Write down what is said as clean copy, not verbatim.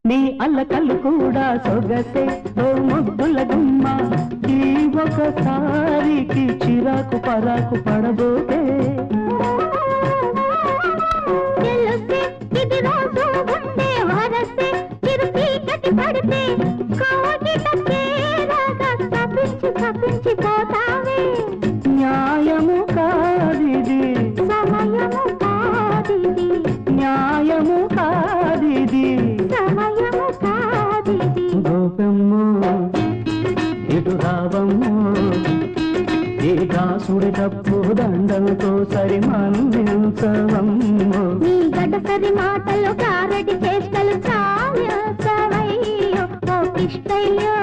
నీ అల్లకల్లు కూడా సొగసే ఓ ముద్దుల గుమ్మ ఈ ఒకసారికి చిరాకు పరాకు పడబోతే న్యాయము కాదిది సమయము కాదిది న్యాయము కాదిది సమయము కాదిది గోపమ్ము ఇటు రావమ్ము ఈ దాసుడి తప్పు దండంతో సరి మన్నించవమ్ము నీ గడసరి మాటలు కారడి చేష్టలు చాలు ఇష్టయ్యో